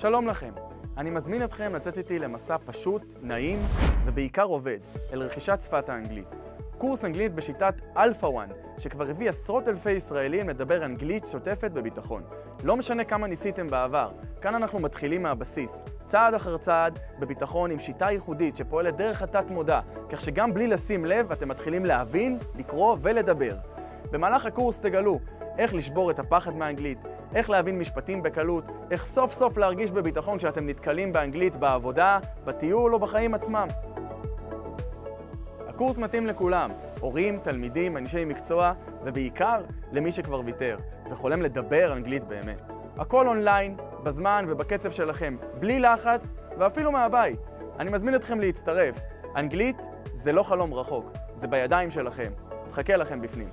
שלום לכם, אני מזמין אתכם לצאת איתי למסע פשוט, נעים ובעיקר עובד, אל רכישת שפת האנגלית. קורס אנגלית בשיטת Alpha One, שכבר הביא עשרות אלפי ישראלים לדבר אנגלית שוטפת בביטחון. לא משנה כמה ניסיתם בעבר, כאן אנחנו מתחילים מהבסיס, צעד אחר צעד, בביטחון עם שיטה ייחודית שפועלת דרך התת מודע, כך שגם בלי לשים לב אתם מתחילים להבין, לקרוא ולדבר. במהלך הקורס תגלו איך לשבור את הפחד מהאנגלית, איך להבין משפטים בקלות, איך סוף סוף להרגיש בביטחון כשאתם נתקלים באנגלית בעבודה, בטיול או בחיים עצמם. הקורס מתאים לכולם, הורים, תלמידים, אנשי מקצוע, ובעיקר למי שכבר ויתר וחולם לדבר אנגלית באמת. הכל אונליין, בזמן ובקצב שלכם, בלי לחץ ואפילו מהבית. אני מזמין אתכם להצטרף. אנגלית זה לא חלום רחוק, זה בידיים שלכם. מחכה לכם בפנים.